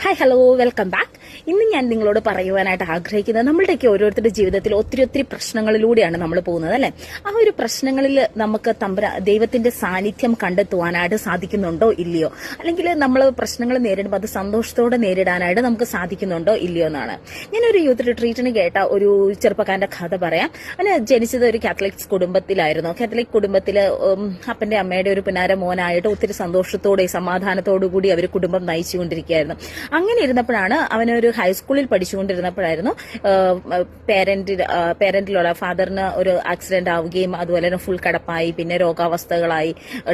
Hi hello welcome back. ഇന്ന് ഞാൻ നിങ്ങളോട് പറയുവാനായിട്ട് ആഗ്രഹിക്കുന്നത് നമ്മളുടെയൊക്കെ ഓരോരുത്തരുടെ ജീവിതത്തിൽ ഒത്തിരി പ്രശ്നങ്ങളിലൂടെയാണ് നമ്മൾ പോകുന്നത് അല്ലെ. ആ ഒരു പ്രശ്നങ്ങളിൽ നമുക്ക് ദൈവത്തിന്റെ സാന്നിധ്യം കണ്ടെത്തുവാനായിട്ട് സാധിക്കുന്നുണ്ടോ ഇല്ലയോ, അല്ലെങ്കിൽ നമ്മൾ പ്രശ്നങ്ങൾ നേരിടുമ്പോൾ അത് സന്തോഷത്തോടെ നേരിടാനായിട്ട് നമുക്ക് സാധിക്കുന്നുണ്ടോ ഇല്ലയോ എന്നാണ്. ഞാനൊരു യൂത്ത് റിട്രീറ്റിന് കേട്ട ഒരു ചെറുപ്പക്കാരന്റെ കഥ പറയാം. അവന് ജനിച്ചത് ഒരു കാത്തലിക് കുടുംബത്തിലായിരുന്നു. കാത്തലിക് കുടുംബത്തില് അപ്പന്റെ അമ്മയുടെ ഒരു പിന്നാര മോനായിട്ട് ഒത്തിരി സന്തോഷത്തോടെ സമാധാനത്തോടു കൂടി അവർ കുടുംബം നയിച്ചുകൊണ്ടിരിക്കുകയായിരുന്നു. അങ്ങനെ ഇരുന്നപ്പോഴാണ് അവനൊരു ഹൈസ്കൂളിൽ പഠിച്ചുകൊണ്ടിരുന്നപ്പോഴായിരുന്നു പേരന്റിലുള്ള ഫാദറിന് ഒരു ആക്സിഡന്റ് ആവുകയും അതുപോലെ തന്നെ ഫുൾ കിടപ്പായി, പിന്നെ രോഗാവസ്ഥകളായി,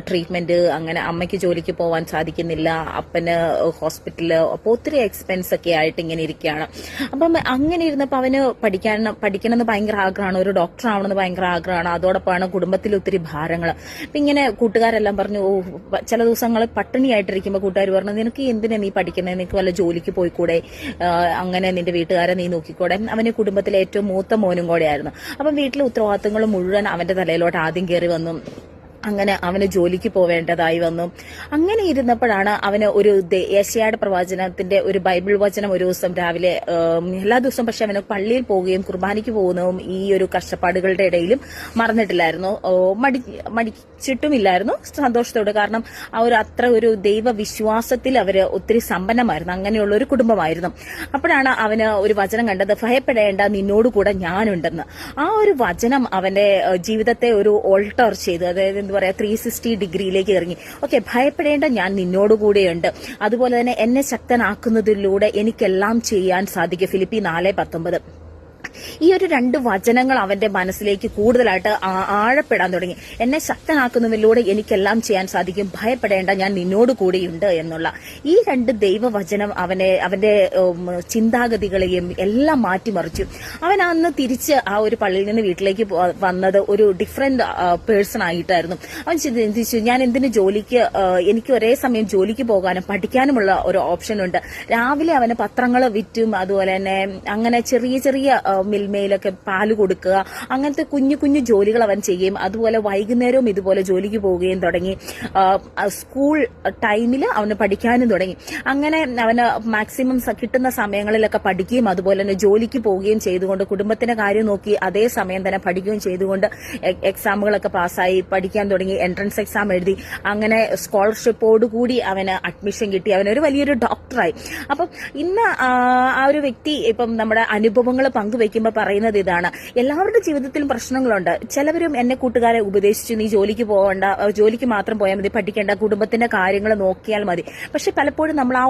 ട്രീറ്റ്മെന്റ്, അങ്ങനെ അമ്മയ്ക്ക് ജോലിക്ക് പോവാൻ സാധിക്കുന്നില്ല, അപ്പന് ഹോസ്പിറ്റലില്, അപ്പോൾ ഒത്തിരി എക്സ്പെൻസ് ഒക്കെ ആയിട്ട് ഇങ്ങനെ ഇരിക്കുകയാണ്. അപ്പം അങ്ങനെ ഇരുന്നപ്പോൾ അവന് പഠിക്കണമെന്ന് ഭയങ്കര ആഗ്രഹമാണ്, ഒരു ഡോക്ടർ ആവണമെന്ന് ഭയങ്കര ആഗ്രഹമാണ്. അതോടൊപ്പമാണ് കുടുംബത്തിൽ ഒത്തിരി ഭാരങ്ങൾ. അപ്പൊ ഇങ്ങനെ കൂട്ടുകാരെല്ലാം പറഞ്ഞു, ചില ദിവസങ്ങൾ പട്ടിണിയായിട്ടിരിക്കുമ്പോൾ കൂട്ടുകാർ പറഞ്ഞു, നിനക്ക് എന്തിനാ നീ പഠിക്കുന്നത്, നിനക്ക് വല്ല ജോലിക്ക് പോയിക്കൂടെ, അങ്ങനെ നിന്റെ വീട്ടുകാരെ നീ നോക്കിക്കൂടെ. അവന് കുടുംബത്തിലെ ഏറ്റവും മൂത്ത മോനും കൂടെ ആയിരുന്നു. അപ്പം വീട്ടിലെ ഉത്തരവാദിത്തങ്ങൾ മുഴുവൻ അവന്റെ തലയിലോട്ട് ആദ്യം കയറി വന്നു. അങ്ങനെ അവന് ജോലിക്ക് പോവേണ്ടതായി വന്നു. അങ്ങനെ ഇരുന്നപ്പോഴാണ് അവന് ഒരു യെശയ്യായുടെ പ്രവചനത്തിന്റെ ഒരു ബൈബിൾ വചനം ഒരു ദിവസം രാവിലെ, എല്ലാ ദിവസവും പക്ഷെ അവന് പള്ളിയിൽ പോവുകയും കുർബാനയ്ക്ക് പോകുന്നതും ഈ ഒരു കഷ്ടപ്പാടുകളുടെ ഇടയിലും മറന്നിട്ടില്ലായിരുന്നു, മടിച്ചിട്ടുമില്ലായിരുന്നു, സന്തോഷത്തോടെ. കാരണം ആ ഒരു അത്ര ഒരു ദൈവവിശ്വാസത്തിൽ അവര് ഒത്തിരി സമ്പന്നമായിരുന്നു, അങ്ങനെയുള്ള ഒരു കുടുംബമായിരുന്നു. അപ്പോഴാണ് അവന് ഒരു വചനം കണ്ടത്, ഭയപ്പെടേണ്ട, നിന്നോട് കൂടെ ഞാനുണ്ടെന്ന്. ആ ഒരു വചനം അവന്റെ ജീവിതത്തെ ഒരു ഓൾട്ടർ ചെയ്തു, അതായത് 360 ഡിഗ്രിയിലേക്ക് ഇറങ്ങി. ഓക്കെ, ഭയപ്പെടേണ്ട, ഞാൻ നിന്നോടുകൂടെയുണ്ട്. അതുപോലെ തന്നെ എന്നെ ശക്തനാക്കുന്നതിലൂടെ എനിക്കെല്ലാം ചെയ്യാൻ സാധിക്കും. ഫിലിപ്പി 4:19. ഈ ഒരു 2 വചനങ്ങൾ അവന്റെ മനസ്സിലേക്ക് കൂടുതലായിട്ട് ആഴപ്പെടാൻ തുടങ്ങി. എന്നെ ശക്തനാക്കുന്നതിലൂടെ എനിക്കെല്ലാം ചെയ്യാൻ സാധിക്കും, ഭയപ്പെടേണ്ട, ഞാൻ നിന്നോട് കൂടെയുണ്ട് എന്നുള്ള ഈ 2 ദൈവവചനം അവന്റെ ചിന്താഗതികളെയും എല്ലാം മാറ്റിമറിച്ചു. അവൻ അന്ന് തിരിച്ച് ആ ഒരു പള്ളിയിൽ നിന്ന് വീട്ടിലേക്ക് വന്നത് ഒരു ഡിഫറെന്റ് പേഴ്സൺ ആയിട്ടായിരുന്നു. അവൻ ചിന്തിച്ചു, ഞാൻ എന്തിനു ജോലിക്ക്, എനിക്ക് ഒരേ സമയം ജോലിക്ക് പോകാനും പഠിക്കാനുമുള്ള ഒരു ഓപ്ഷൻ ഉണ്ട്. രാവിലെ അവന് പത്രങ്ങൾ വിറ്റും അതുപോലെ തന്നെ അങ്ങനെ ചെറിയ മിൽമയിലൊക്കെ പാല് കൊടുക്കുക, അങ്ങനത്തെ കുഞ്ഞു ജോലികൾ അവൻ ചെയ്യുകയും അതുപോലെ വൈകുന്നേരവും ഇതുപോലെ ജോലിക്ക് പോവുകയും തുടങ്ങി. സ്കൂൾ ടൈമിൽ അവന് പഠിക്കാനും തുടങ്ങി. അങ്ങനെ അവന് മാക്സിമം കിട്ടുന്ന സമയങ്ങളിലൊക്കെ പഠിക്കുകയും അതുപോലെ തന്നെ ജോലിക്ക് പോവുകയും ചെയ്തുകൊണ്ട് കുടുംബത്തിന്റെ കാര്യം നോക്കി അതേ സമയം തന്നെ പഠിക്കുകയും ചെയ്തുകൊണ്ട് എക്സാമുകളൊക്കെ പാസ്സായി പഠിക്കാൻ തുടങ്ങി. എൻട്രൻസ് എക്സാം എഴുതി. അങ്ങനെ സ്കോളർഷിപ്പോടുകൂടി അവന് അഡ്മിഷൻ കിട്ടി. അവനൊരു വലിയൊരു ഡോക്ടറായി. അപ്പം ഇന്ന് ആ ഒരു വ്യക്തി ഇപ്പം നമ്മുടെ അനുഭവങ്ങൾ പങ്കുവയ്ക്കുമ്പോൾ പറയുന്നത് ഇതാണ്, എല്ലാവരുടെ ജീവിതത്തിലും പ്രശ്നങ്ങളുണ്ട്. ചിലവരും എന്നെ കൂട്ടുകാരെ ഉപദേശിച്ചു, നീ ജോലിക്ക് പോകണ്ട, ജോലിക്ക് മാത്രം പോയാൽ മതി, പഠിക്കേണ്ട, കുടുംബത്തിന്റെ കാര്യങ്ങൾ നോക്കിയാൽ മതി. പക്ഷെ പലപ്പോഴും നമ്മൾ ആ